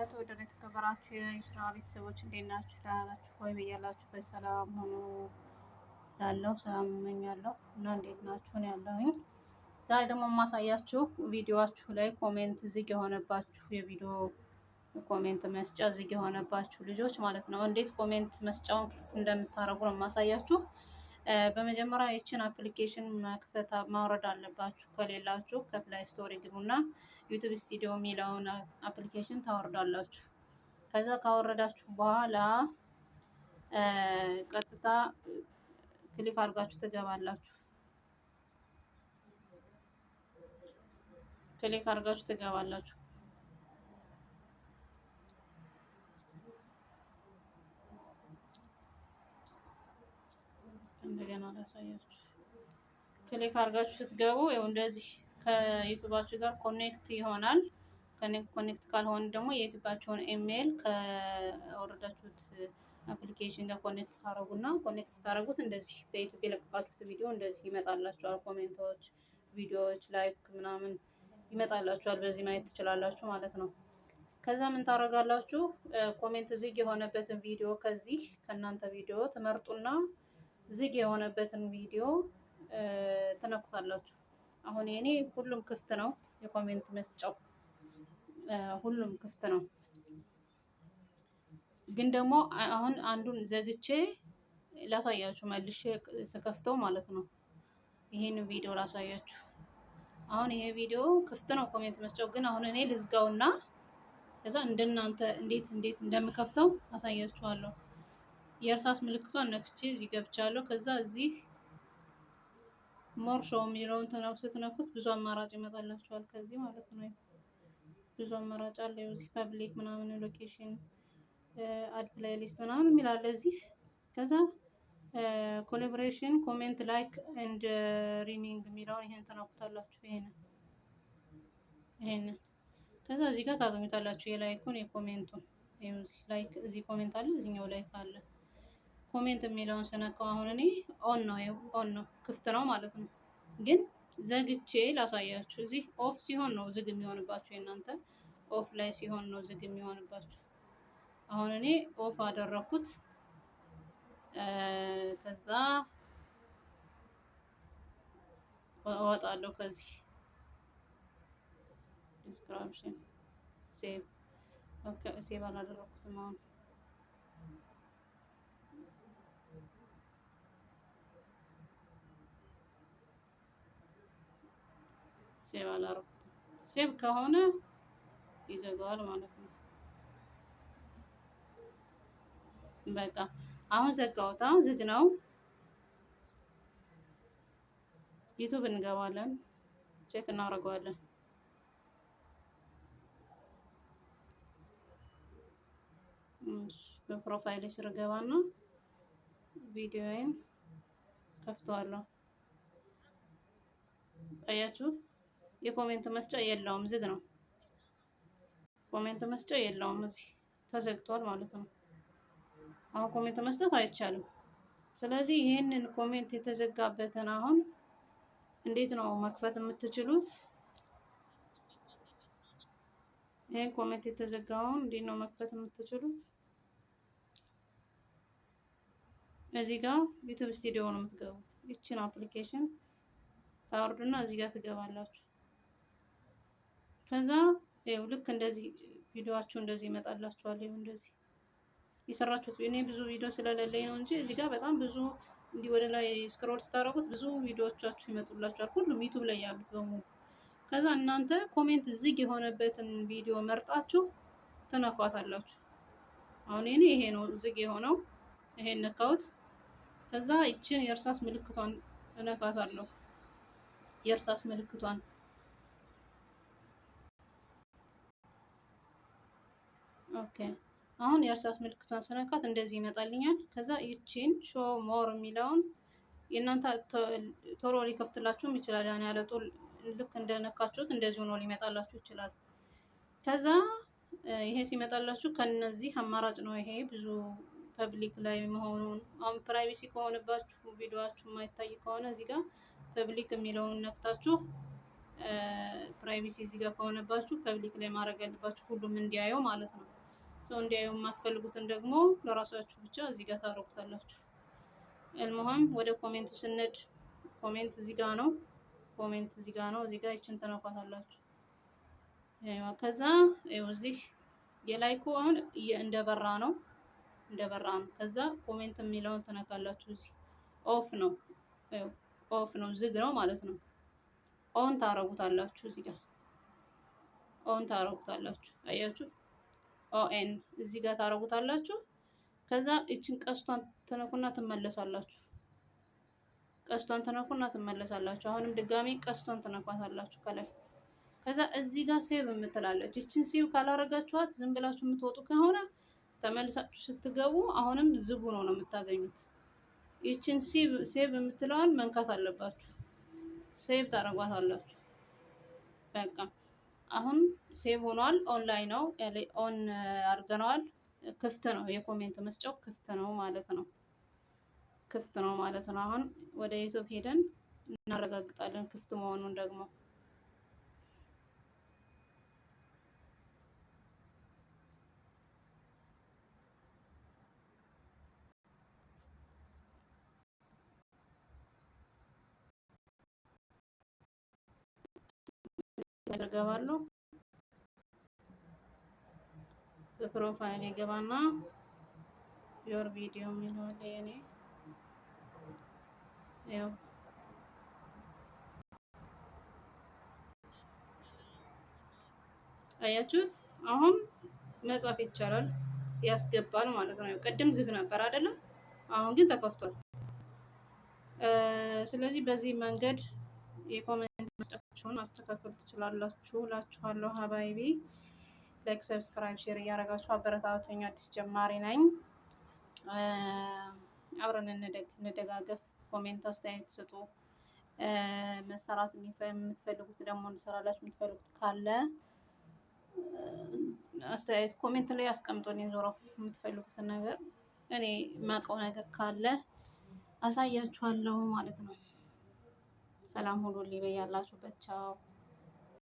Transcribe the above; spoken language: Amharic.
ተወደደ የተከበራችሁ የስራ ቤተሰቦች እንዴት ናችሁ? ደህና ናችሁ ወይ? በያላችሁበት ሰላም ሁኑ ላለው ሰላም እመኛለሁ። እና እንዴት ናችሁ? ነው ያለሁኝ። ዛሬ ደግሞ የማሳያችሁ ቪዲዮአችሁ ላይ ኮሜንት ዝግ የሆነባችሁ የቪዲዮ ኮሜንት መስጫ ዝግ የሆነባችሁ ልጆች ማለት ነው እንዴት ኮሜንት መስጫውን ክፍት እንደምታደርጉ ነው የማሳያችሁ። በመጀመሪያ ይችን አፕሊኬሽን መክፈት ማውረድ አለባችሁ። ከሌላችሁ ከፕላይ ስቶር ግቡና ዩቲዩብ ስቱዲዮ የሚለውን አፕሊኬሽን ታወርዳላችሁ። ከዛ ካወረዳችሁ በኋላ ቀጥታ ክሊክ አድርጋችሁ ትገባላችሁ። እንደገና ላሳያችሁ። ክሊክ አድርጋችሁ ስትገቡ ያው እንደዚህ ከዩቲዩባችሁ ጋር ኮኔክት ይሆናል። ኮኔክት ካልሆነ ደግሞ የዩቲዩባችሁን ኢሜል ከወረዳችሁት አፕሊኬሽን ጋር ኮኔክት ስታረጉት እንደዚህ በዩቲዩብ የለቀቃችሁት ቪዲዮ እንደዚህ ይመጣላችኋል። ኮሜንቶች፣ ቪዲዮዎች፣ ላይክ ምናምን ይመጣላችኋል። በዚህ ማየት ትችላላችሁ ማለት ነው። ከዛ ምን ታደርጋላችሁ? ኮሜንት ዝግ የሆነበትን ቪዲዮ ከዚህ ከእናንተ ቪዲዮ ትመርጡና ዝግ የሆነበትን ቪዲዮ ትነኩታላችሁ። አሁን የኔ ሁሉም ክፍት ነው። የኮሜንት መስጫው ሁሉም ክፍት ነው። ግን ደግሞ አሁን አንዱን ዘግቼ ላሳያችሁ መልሼ ስከፍተው ማለት ነው። ይሄን ቪዲዮ ላሳያችሁ። አሁን ይሄ ቪዲዮ ክፍት ነው ኮሜንት መስጫው። ግን አሁን እኔ ልዝጋውና ከዛ እንደናንተ እንዴት እንደምከፍተው አሳያችኋለሁ። የእርሳስ ምልክቷን ነክቼ እዚህ ገብቻለሁ። ከዛ እዚህ ሞር ሾው የሚለውን ስትነኩት ብዙ አማራጭ ይመጣላችኋል። ከዚህ ማለት ነው ብዙ አማራጭ አለ። እዚህ ፐብሊክ ምናምን ሎኬሽን አድ ፕሌይሊስት ምናምን የሚል አለ እዚህ። ከዛ ኮላቦሬሽን ኮሜንት ላይክ ኤንድ ሪሚንግ የሚለውን ይሄን ተነኩታላችሁ። ይሄንን ከዛ እዚህ ጋር ታገኙታላችሁ። የላይኩን የኮሜንቱን ላይክ እዚህ ኮሜንት አለ፣ እዚህኛው ላይክ አለ። ኮሜንት የሚለውን ስነካው አሁን እኔ ኦን ነው ክፍት ነው ማለት ነው። ግን ዘግቼ ላሳያችሁ። እዚህ ኦፍ ሲሆን ነው ዝግ የሚሆንባችሁ። የእናንተ ኦፍ ላይ ሲሆን ነው ዝግ የሚሆንባችሁ። አሁን እኔ ኦፍ አደረኩት። ከዛ እወጣለሁ ከዚህ ዲስክሪፕሽን ሴቭ አላደረኩትም። አሁን ሴቭ አላደረኩትም። ሴቭ ከሆነ ይዘጋዋል ማለት ነው። በቃ አሁን ዘጋሁት። አሁን ዝግ ነው። ዩቲዩብ እንገባለን፣ ቼክ እናደርገዋለን። በፕሮፋይል ስር ገባና ቪዲዮዬን ከፍተዋለሁ። አያችሁ፣ የኮሜንት መስጫ የለውም፣ ዝግ ነው። ኮሜንት መስጫ የለውም፣ እዚህ ተዘግቷል ማለት ነው። አሁን ኮሜንት መስጠት አይቻልም። ስለዚህ ይህንን ኮሜንት የተዘጋበትን አሁን እንዴት ነው መክፈት የምትችሉት? ይሄን ኮሜንት የተዘጋውን እንዴት ነው መክፈት የምትችሉት? እዚህ ጋር ዩቲዩብ ስቱዲዮ ነው የምትገቡት። ይቺን አፕሊኬሽን ታወርዱና እዚህ ጋር ትገባላችሁ። ከዛ ይኸው ልክ እንደዚህ ቪዲዮአችሁ እንደዚህ ይመጣላችኋል። ይኸው እንደዚህ የሰራችሁት እኔ ብዙ ቪዲዮ ስለሌለኝ ነው እንጂ እዚህ ጋር በጣም ብዙ እንዲህ ወደ ላይ ስክሮል ስታደርጉት ብዙ ቪዲዮዎቻችሁ ይመጡላችኋል። ሁሉም ዩቲዩብ ላይ ያሉት በሙሉ። ከዛ እናንተ ኮሜንት ዝግ የሆነበትን ቪዲዮ መርጣችሁ ትነኳታላችሁ። አሁን እኔ ይሄ ነው ዝግ የሆነው፣ ይሄን ነካሁት። ከዛ ይችን የእርሳስ ምልክቷን እነካታለሁ። የእርሳስ ምልክቷን ኦኬ። አሁን የእርሳስ ምልክቷን ስነካት እንደዚህ ይመጣልኛል። ከዛ ይችን ሾው ሞር የሚለውን የእናንተ ቶሎ ሊከፍትላችሁም ይችላል። ያን ያለ ጦል ልክ እንደነካችሁት እንደዚህ ሆኖ ሊመጣላችሁ ይችላል። ከዛ ይሄ ሲመጣላችሁ ከነዚህ አማራጭ ነው። ይሄ ብዙ ፐብሊክ ላይ መሆኑን አሁን ፕራይቬሲ ከሆነባችሁ ቪዲዮአችሁ የማይታይ ከሆነ እዚህ ጋር ፐብሊክ የሚለውን ነክታችሁ ፕራይቬሲ እዚህ ጋር ከሆነባችሁ ፐብሊክ ላይ ማድረግ ያለባችሁ ሁሉም እንዲያየው ማለት ነው። ሰው እንዲያየው የማትፈልጉትን ደግሞ ለራሳችሁ ብቻ እዚህ ጋር ታረጉታላችሁ። እልሙሀም ወደ ኮሜንቱ ስንድ ኮሜንት እዚህ ጋር ነው። ኮሜንት እዚህ ጋር ነው። እዚህ ጋር ይችን ተነኳታላችሁ። ከዛ እዚህ የላይኩ አሁን እንደበራ ነው እንደበራ ነው። ከዛ ኮሜንት የሚለውን ትነካላችሁ። እዚህ ኦፍ ነው ኦፍ ነው ዝግ ነው ማለት ነው። ኦን ታረጉታላችሁ። እዚህ ጋር ኦን ታረጉታላችሁ። አያችሁ ኦኤን እዚህ ጋር ታረጉታላችሁ። ከዛ እችን ቀስቷን ተነኩና ትመለሳላችሁ። ቀስቷን ተነኩና ትመለሳላችሁ። አሁንም ድጋሚ ቀስቷን ትነኳታላችሁ ከላይ። ከዛ እዚህ ጋር ሴቭ የምትላለች እችን ሴቭ ካላረጋችኋት ዝም ብላችሁ የምትወጡ ከሆነ ተመልሳችሁ ስትገቡ አሁንም ዝጉ ነው የምታገኙት። ይችን ሴቭ የምትለዋን መንካት አለባችሁ። ሴቭ ታረጓታላችሁ። በቃ አሁን ሴቭ ሆኗል። ኦንላይን ነው ኦን አድርገነዋል። ክፍት ነው። የኮሜንት መስጫው ክፍት ነው ማለት ነው። ክፍት ነው ማለት ነው። አሁን ወደ ዩቲዩብ ሄደን እናረጋግጣለን ክፍት መሆኑን ደግሞ ያደርጋለሁ። በፕሮፋይል ይገባና ዮር ቪዲዮ የሚለው ለኔ ያው አያችሁት? አሁን መጻፍ ይቻላል፣ ያስገባል ማለት ነው። ቅድም ዝግ ነበር አይደለም? አሁን ግን ተከፍቷል። ስለዚህ በዚህ መንገድ የኮሜንት መስጠታችሁን ማስተካከል ትችላላችሁ እላችኋለሁ። ሀባይቢ ላይክ፣ ሰብስክራይብ፣ ሼር እያደረጋችሁ አበረታቱኝ። አዲስ ጀማሪ ነኝ። አብረን እንደጋገፍ። ኮሜንት አስተያየት ስጡ። መሰራት የምትፈልጉት ደግሞ እንሰራላችሁ የምትፈልጉት ካለ አስተያየት ኮሜንት ላይ አስቀምጡልኝ። ዞሮ የምትፈልጉትን ነገር እኔ የማውቀው ነገር ካለ አሳያችኋለሁ ማለት ነው። ሰላም ሁኑልኝ በያላችሁበት። ቻው